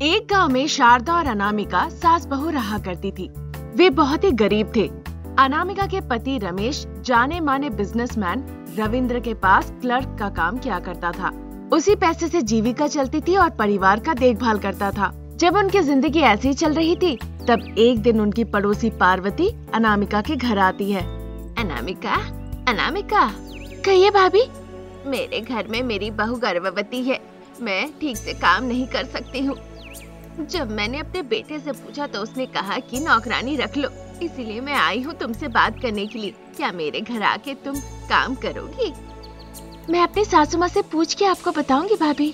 एक गांव में शारदा और अनामिका सास बहू रहा करती थी। वे बहुत ही गरीब थे। अनामिका के पति रमेश जाने माने बिजनेसमैन रविंद्र के पास क्लर्क का काम किया करता था। उसी पैसे से जीविका चलती थी और परिवार का देखभाल करता था। जब उनकी जिंदगी ऐसी ही चल रही थी, तब एक दिन उनकी पड़ोसी पार्वती अनामिका के घर आती है। अनामिका, अनामिका, कहिए भाभी। मेरे घर में मेरी बहू गर्भवती है, मैं ठीक से काम नहीं कर सकती हूँ। जब मैंने अपने बेटे से पूछा तो उसने कहा कि नौकरानी रख लो, इसीलिए मैं आई हूँ तुमसे बात करने के लिए। क्या मेरे घर आके तुम काम करोगी? मैं अपनी सासू माँ से पूछ के आपको बताऊंगी भाभी।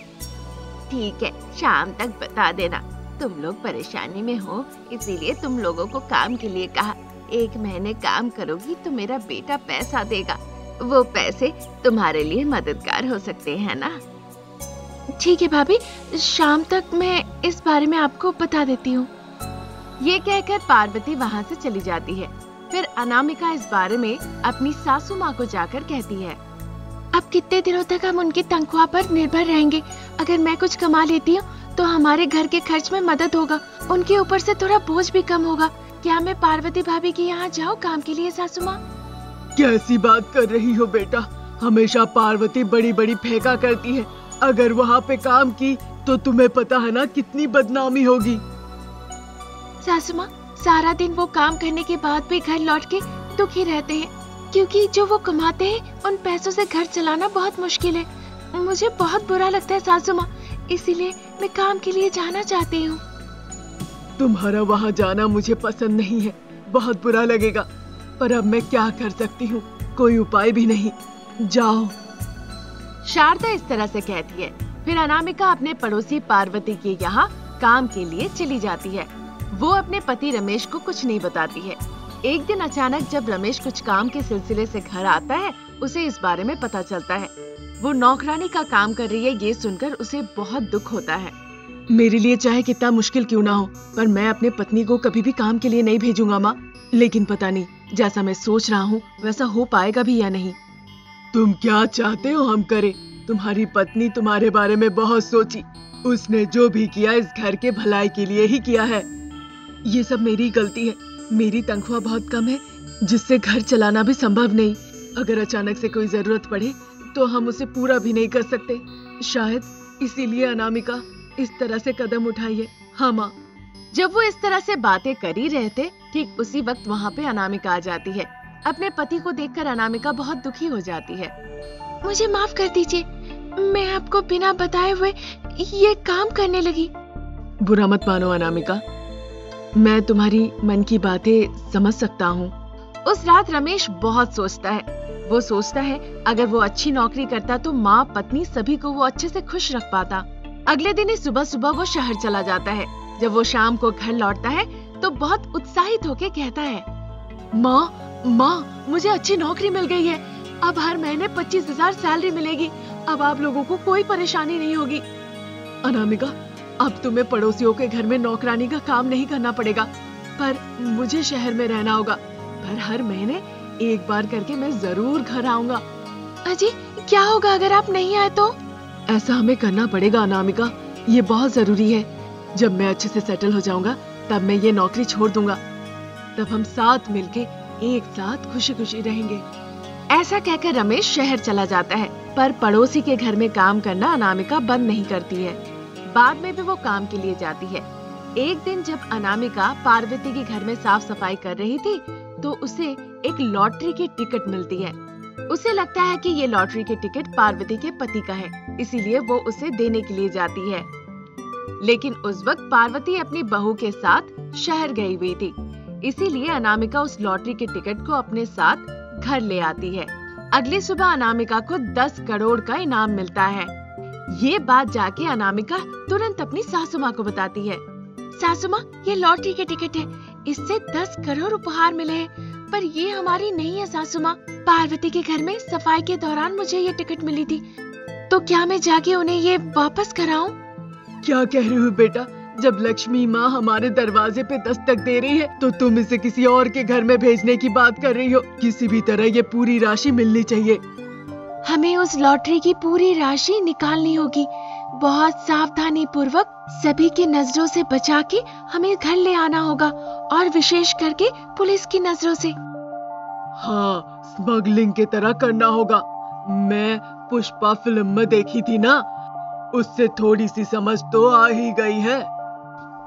ठीक है, शाम तक बता देना। तुम लोग परेशानी में हो, इसीलिए तुम लोगों को काम के लिए कहा। 1 महीने काम करोगी तो मेरा बेटा पैसा देगा, वो पैसे तुम्हारे लिए मददगार हो सकते हैं ना। ठीक है भाभी, शाम तक मैं इस बारे में आपको बता देती हूँ। ये कहकर पार्वती वहाँ से चली जाती है। फिर अनामिका इस बारे में अपनी सासू माँ को जाकर कहती है, अब कितने दिनों तक हम उनकी तनख्वाह पर निर्भर रहेंगे? अगर मैं कुछ कमा लेती हूँ तो हमारे घर के खर्च में मदद होगा, उनके ऊपर से थोड़ा बोझ भी कम होगा। क्या मैं पार्वती भाभी के यहाँ जाऊँ काम के लिए सासू माँ? कैसी बात कर रही हो बेटा, हमेशा पार्वती बड़ी बड़ी फेंका करती है। अगर वहाँ पे काम की तो तुम्हें पता है ना कितनी बदनामी होगी। सासू माँ, सारा दिन वो काम करने के बाद भी घर लौट के दुखी रहते हैं, क्योंकि जो वो कमाते हैं उन पैसों से घर चलाना बहुत मुश्किल है। मुझे बहुत बुरा लगता है सासू माँ, इसीलिए मैं काम के लिए जाना चाहती हूँ। तुम्हारा वहाँ जाना मुझे पसंद नहीं है, बहुत बुरा लगेगा, पर अब मैं क्या कर सकती हूँ, कोई उपाय भी नहीं। जाओ। शारदा इस तरह से कहती है। फिर अनामिका अपने पड़ोसी पार्वती के यहाँ काम के लिए चली जाती है। वो अपने पति रमेश को कुछ नहीं बताती है। एक दिन अचानक जब रमेश कुछ काम के सिलसिले से घर आता है, उसे इस बारे में पता चलता है। वो नौकरानी का काम कर रही है, ये सुनकर उसे बहुत दुख होता है। मेरे लिए चाहे कितना मुश्किल क्यों ना हो, पर मैं अपने पत्नी को कभी भी काम के लिए नहीं भेजूंगा माँ। लेकिन पता नहीं जैसा मैं सोच रहा हूँ वैसा हो पाएगा भी या नहीं। तुम क्या चाहते हो हम करें? तुम्हारी पत्नी तुम्हारे बारे में बहुत सोची, उसने जो भी किया इस घर के भलाई के लिए ही किया है। ये सब मेरी गलती है। मेरी तनख्वाह बहुत कम है, जिससे घर चलाना भी संभव नहीं। अगर अचानक से कोई जरूरत पड़े तो हम उसे पूरा भी नहीं कर सकते। शायद इसीलिए अनामिका इस तरह से कदम उठाई है। हाँ माँ। जब वो इस तरह से बातें कर ही रहे थे, ठीक उसी वक्त वहाँ पे अनामिका आ जाती है। अपने पति को देखकर अनामिका बहुत दुखी हो जाती है। मुझे माफ कर दीजिए, मैं आपको बिना बताए हुए ये काम करने लगी। बुरा मत मानो अनामिका, मैं तुम्हारी मन की बातें समझ सकता हूँ। उस रात रमेश बहुत सोचता है। वो सोचता है अगर वो अच्छी नौकरी करता तो माँ, पत्नी सभी को वो अच्छे से खुश रख पाता। अगले दिन ही सुबह सुबह वो शहर चला जाता है। जब वो शाम को घर लौटता है तो बहुत उत्साहित होके कहता है, माँ, मुझे अच्छी नौकरी मिल गई है। अब हर महीने 25,000 सैलरी मिलेगी। अब आप लोगों को कोई परेशानी नहीं होगी। अनामिका, अब तुम्हें पड़ोसियों के घर में नौकरानी का काम नहीं करना पड़ेगा, पर मुझे शहर में रहना होगा। पर हर महीने एक बार करके मैं जरूर घर आऊंगा। अजी, क्या होगा अगर आप नहीं आए तो? ऐसा हमें करना पड़ेगा अनामिका, ये बहुत जरूरी है। जब मैं अच्छे से सेटल हो जाऊंगा तब मैं ये नौकरी छोड़ दूंगा। तब हम साथ मिलके एक साथ खुशी खुशी रहेंगे। ऐसा कहकर रमेश शहर चला जाता है, पर पड़ोसी के घर में काम करना अनामिका बंद नहीं करती है। बाद में भी वो काम के लिए जाती है। एक दिन जब अनामिका पार्वती के घर में साफ सफाई कर रही थी तो उसे एक लॉटरी की टिकट मिलती है। उसे लगता है कि ये लॉटरी की टिकट पार्वती के पति का है, इसीलिए वो उसे देने के लिए जाती है। लेकिन उस वक्त पार्वती अपनी बहू के साथ शहर गई हुई थी, इसीलिए अनामिका उस लॉटरी के टिकट को अपने साथ घर ले आती है। अगली सुबह अनामिका को 10 करोड़ का इनाम मिलता है। ये बात जाके अनामिका तुरंत अपनी सासू माँ को बताती है। सासू माँ, ये लॉटरी के टिकट है, इससे 10 करोड़ उपहार मिले हैं, पर ये हमारी नहीं है सासू माँ। पार्वती के घर में सफाई के दौरान मुझे ये टिकट मिली थी, तो क्या मैं जाके उन्हें ये वापस कराऊं? क्या कह रही हो बेटा? जब लक्ष्मी माँ हमारे दरवाजे पे दस्तक दे रही है तो तुम इसे किसी और के घर में भेजने की बात कर रही हो। किसी भी तरह ये पूरी राशि मिलनी चाहिए। हमें उस लॉटरी की पूरी राशि निकालनी होगी। बहुत सावधानी पूर्वक सभी की नजरों से बचा के हमें घर ले आना होगा, और विशेष करके पुलिस की नजरों से। हाँ, स्मगलिंग की तरह करना होगा। मैं पुष्पा फिल्म में देखी थी ना, उससे थोड़ी सी समझ तो आ ही गई है।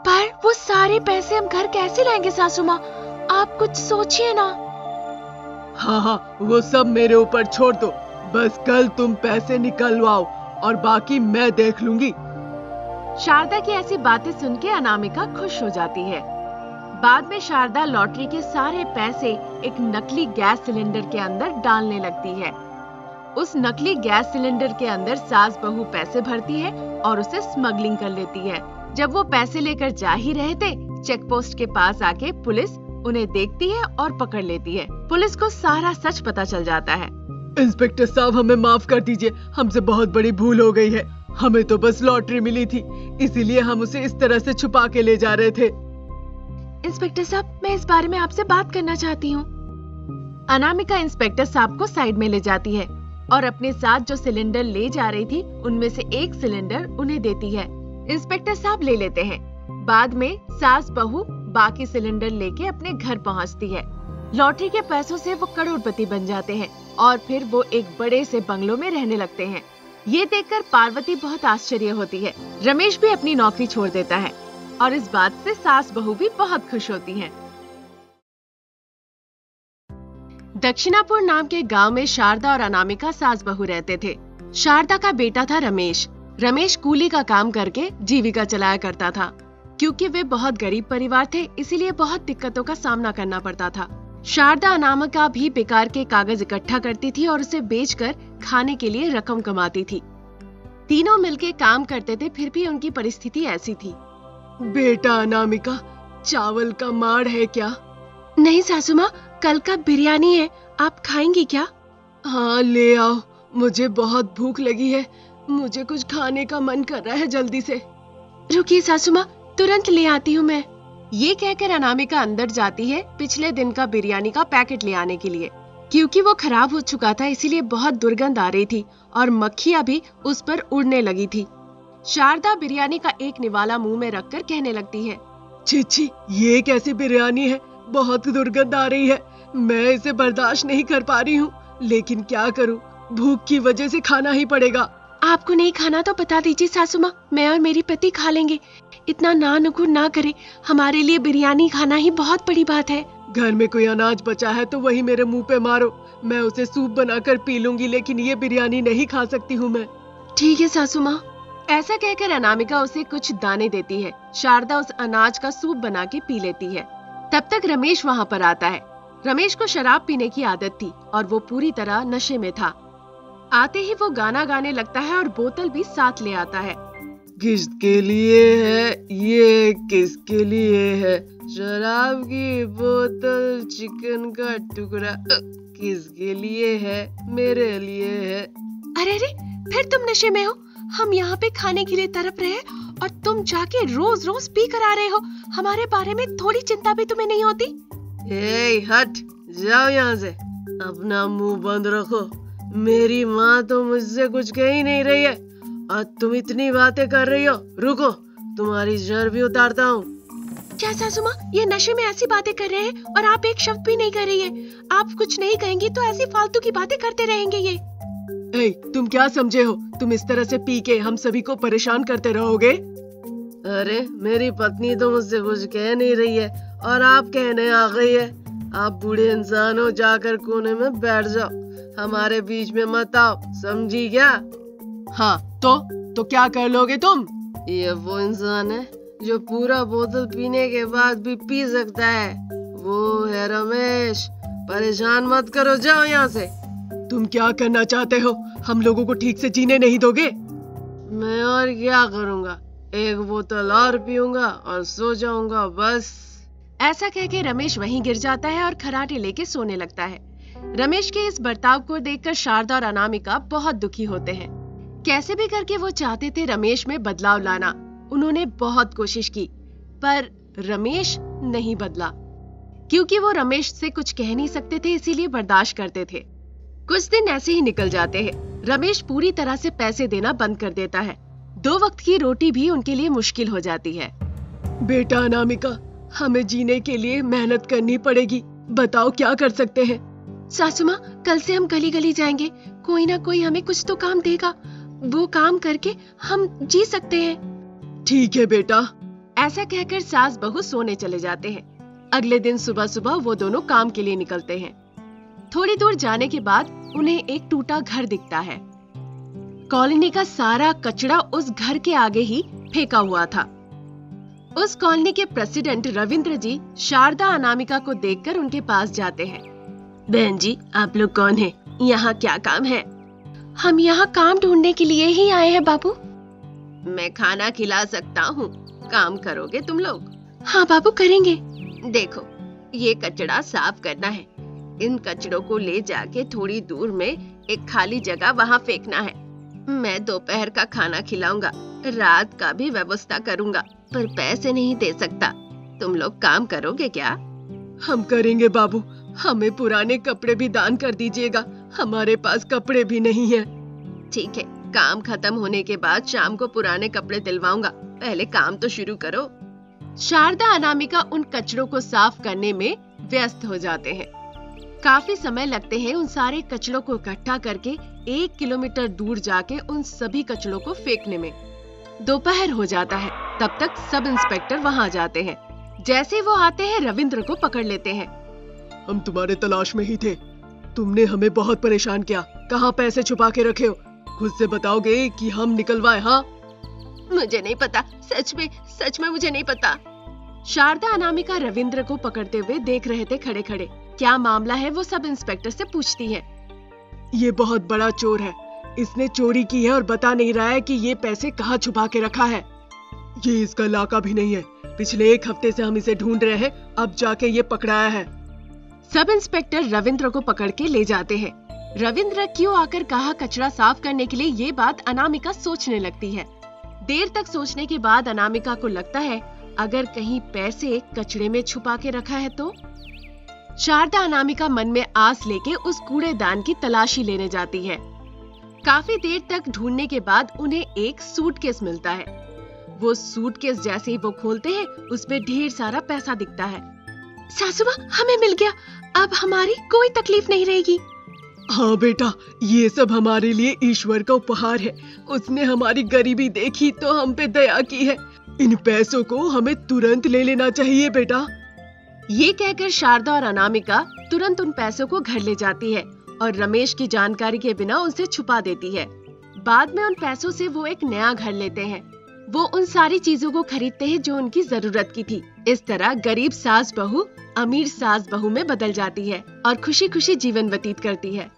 पर वो सारे पैसे हम घर कैसे लाएंगे सासू माँ? आप कुछ सोचिए ना। हाँ, वो सब मेरे ऊपर छोड़ दो। बस कल तुम पैसे निकलवाओ और बाकी मैं देख लूंगी। शारदा की ऐसी बातें सुन के अनामिका खुश हो जाती है। बाद में शारदा लॉटरी के सारे पैसे एक नकली गैस सिलेंडर के अंदर डालने लगती है। उस नकली गैस सिलेंडर के अंदर सास बहू पैसे भरती है और उसे स्मगलिंग कर लेती है। जब वो पैसे लेकर जा ही रहे थे, चेक पोस्ट के पास आके पुलिस उन्हें देखती है और पकड़ लेती है। पुलिस को सारा सच पता चल जाता है। इंस्पेक्टर साहब, हमें माफ कर दीजिए, हमसे बहुत बड़ी भूल हो गई है। हमें तो बस लॉटरी मिली थी, इसीलिए हम उसे इस तरह से छुपा के ले जा रहे थे। इंस्पेक्टर साहब, मैं इस बारे में आपसे बात करना चाहती हूँ। अनामिका इंस्पेक्टर साहब को साइड में ले जाती है और अपने साथ जो सिलेंडर ले जा रही थी उनमें से एक सिलेंडर उन्हें देती है। इंस्पेक्टर साहब ले लेते हैं। बाद में सास बहू बाकी सिलेंडर लेके अपने घर पहुंचती है। लॉटरी के पैसों से वो करोड़पति बन जाते हैं और फिर वो एक बड़े से बंगलों में रहने लगते हैं। ये देखकर पार्वती बहुत आश्चर्य होती है। रमेश भी अपनी नौकरी छोड़ देता है और इस बात से सास बहू भी बहुत खुश होती हैं। दक्षिणापुर नाम के गांव में शारदा और अनामिका सास बहू रहते थे। शारदा का बेटा था रमेश। रमेश कूली का काम करके जीविका चलाया करता था। क्योंकि वे बहुत गरीब परिवार थे, इसीलिए बहुत दिक्कतों का सामना करना पड़ता था। शारदा अनामिका भी बेकार के कागज इकट्ठा करती थी और उसे बेचकर खाने के लिए रकम कमाती थी। तीनों मिलके काम करते थे, फिर भी उनकी परिस्थिति ऐसी थी। बेटा अनामिका, चावल का माड़ है क्या? नहीं सासू माँ, कल का बिरयानी है, आप खाएंगी क्या? हाँ, ले आओ, मुझे बहुत भूख लगी है। मुझे कुछ खाने का मन कर रहा है, जल्दी से। रुकिए सासू माँ, तुरंत ले आती हूँ मैं। ये कहकर अनामिका अंदर जाती है पिछले दिन का बिरयानी का पैकेट ले आने के लिए। क्योंकि वो खराब हो चुका था, इसीलिए बहुत दुर्गंध आ रही थी और मक्खियाँ भी उस पर उड़ने लगी थी। शारदा बिरयानी का एक निवाला मुंह में रखकर कहने लगती है, छी छी, ये कैसी बिरयानी है? बहुत दुर्गंध आ रही है। मैं इसे बर्दाश्त नहीं कर पा रही हूँ, लेकिन क्या करूँ, भूख की वजह से खाना ही पड़ेगा। आपको नहीं खाना तो बता दीजिए सासू माँ, मैं और मेरी पति खा लेंगे। इतना नानुकुर ना करे, हमारे लिए बिरयानी खाना ही बहुत बड़ी बात है। घर में कोई अनाज बचा है तो वही मेरे मुंह पे मारो, मैं उसे सूप बनाकर पी लूंगी, लेकिन ये बिरयानी नहीं खा सकती हूँ मैं। ठीक है सासू माँ। ऐसा कहकर अनामिका उसे कुछ दाने देती है। शारदा उस अनाज का सूप बना के पी लेती है। तब तक रमेश वहाँ पर आता है। रमेश को शराब पीने की आदत थी और वो पूरी तरह नशे में था। आते ही वो गाना गाने लगता है और बोतल भी साथ ले आता है। किसके लिए है ये, किसके लिए है? शराब की बोतल, चिकन का टुकड़ा, किसके लिए है? मेरे लिए है। अरे अरे, फिर तुम नशे में हो? हम यहाँ पे खाने के लिए तड़प रहे हैं और तुम जाके रोज रोज पी कर आ रहे हो। हमारे बारे में थोड़ी चिंता भी तुम्हें नहीं होती? ए, हट जाओ यहाँ से, अपना मुंह बंद रखो। मेरी माँ तो मुझसे कुछ कह ही नहीं रही है और तुम इतनी बातें कर रही हो। रुको, तुम्हारी जर भी उतारता हूँ। क्या सासू माँ, ये नशे में ऐसी बातें कर रहे हैं और आप एक शब्द भी नहीं कर रही है। आप कुछ नहीं कहेंगी तो ऐसी फालतू की बातें करते रहेंगे ये। तुम क्या समझे हो? तुम इस तरह से पी के हम सभी को परेशान करते रहोगे? अरे, मेरी पत्नी तो मुझसे कुछ कह नहीं रही है और आप कहने आ गई है। आप बूढ़े इंसान हो, जाकर कोने में बैठ जाओ, हमारे बीच में मत आओ, समझी क्या? हाँ, तो क्या कर लोगे तुम? ये वो इंसान है जो पूरा बोतल पीने के बाद भी पी सकता है, वो है रमेश। परेशान मत करो, जाओ यहाँ से। तुम क्या करना चाहते हो? हम लोगों को ठीक से जीने नहीं दोगे? मैं और क्या करूँगा, एक बोतल और पीऊंगा और सो जाऊंगा, बस। ऐसा कह के रमेश वहीं गिर जाता है और खराटे लेके सोने लगता है। रमेश के इस बर्ताव को देखकर शारदा और अनामिका बहुत दुखी होते हैं। कैसे भी करके वो चाहते थे रमेश में बदलाव लाना। उन्होंने बहुत कोशिश की, पर रमेश नहीं बदला। क्योंकि वो रमेश से कुछ कह नहीं सकते थे, इसीलिए बर्दाश्त करते थे। कुछ दिन ऐसे ही निकल जाते हैं। रमेश पूरी तरह से पैसे देना बंद कर देता है। 2 वक्त की रोटी भी उनके लिए मुश्किल हो जाती है। बेटा अनामिका, हमें जीने के लिए मेहनत करनी पड़ेगी, बताओ क्या कर सकते हैं? सासू माँ, कल से हम गली गली जाएंगे, कोई ना कोई हमें कुछ तो काम देगा, वो काम करके हम जी सकते हैं। ठीक है बेटा। ऐसा कहकर सास बहू सोने चले जाते हैं। अगले दिन सुबह सुबह वो दोनों काम के लिए निकलते हैं। थोड़ी दूर जाने के बाद उन्हें एक टूटा घर दिखता है। कॉलोनी का सारा कचरा उस घर के आगे ही फेंका हुआ था। उस कॉलोनी के प्रेसिडेंट रविंद्र जी शारदा अनामिका को देखकर उनके पास जाते हैं। बहन जी, आप लोग कौन हैं? यहाँ क्या काम है? हम यहाँ काम ढूंढने के लिए ही आए हैं बाबू। मैं खाना खिला सकता हूँ, काम करोगे तुम लोग? हाँ बाबू, करेंगे। देखो, ये कचरा साफ करना है। इन कचड़ों को ले जाके थोड़ी दूर में एक खाली जगह वहाँ फेंकना है। मैं दोपहर का खाना खिलाऊंगा, रात का भी व्यवस्था करूंगा, पर पैसे नहीं दे सकता। तुम लोग काम करोगे क्या? हम करेंगे बाबू, हमें पुराने कपड़े भी दान कर दीजिएगा, हमारे पास कपड़े भी नहीं है। ठीक है, काम खत्म होने के बाद शाम को पुराने कपड़े दिलवाऊंगा, पहले काम तो शुरू करो। शारदा अनामिका उन कचड़ों को साफ करने में व्यस्त हो जाते हैं। काफी समय लगते हैं उन सारे कचड़ों को इकट्ठा करके 1 किलोमीटर दूर जाके उन सभी कचड़ों को फेंकने में। दोपहर हो जाता है, तब तक सब इंस्पेक्टर वहाँ जाते हैं। जैसे वो आते हैं, रविंद्र को पकड़ लेते हैं। हम तुम्हारे तलाश में ही थे, तुमने हमें बहुत परेशान किया, कहाँ पैसे छुपा के रखे हो? खुद से बताओगे कि हम निकलवाए? हाँ, मुझे नहीं पता, सच में मुझे नहीं पता। शारदा अनामिका रविंद्र को पकड़ते हुए देख रहे थे खड़े खड़े। क्या मामला है वो सब इंस्पेक्टर से पूछती है। ये बहुत बड़ा चोर है, इसने चोरी की है और बता नहीं रहा है कि ये पैसे कहाँ छुपा के रखा है। ये इसका इलाका भी नहीं है, पिछले 1 हफ्ते से हम इसे ढूंढ रहे हैं, अब जाके ये पकड़ाया है। सब इंस्पेक्टर रविंद्र को पकड़ के ले जाते हैं। रविंद्र क्यों आकर कहा कचरा साफ करने के लिए, ये बात अनामिका सोचने लगती है। देर तक सोचने के बाद अनामिका को लगता है अगर कहीं पैसे कचड़े में छुपा के रखा है तो। शारदा अनामिका मन में आस लेके उस कूड़ेदान की तलाशी लेने जाती है। काफी देर तक ढूंढने के बाद उन्हें एक सूटकेस मिलता है। वो सूटकेस जैसे ही वो खोलते हैं, उसमें ढेर सारा पैसा दिखता है। सासू माँ, हमें मिल गया, अब हमारी कोई तकलीफ नहीं रहेगी। हाँ बेटा, ये सब हमारे लिए ईश्वर का उपहार है, उसने हमारी गरीबी देखी तो हम पे दया की है। इन पैसों को हमें तुरंत ले लेना चाहिए बेटा। ये कहकर शारदा और अनामिका तुरंत उन पैसों को घर ले जाती है और रमेश की जानकारी के बिना उनसे छुपा देती है। बाद में उन पैसों से वो एक नया घर लेते हैं। वो उन सारी चीजों को खरीदते हैं जो उनकी जरूरत की थी। इस तरह गरीब सास बहू अमीर सास बहू में बदल जाती है और खुशी खुशी जीवन व्यतीत करती है।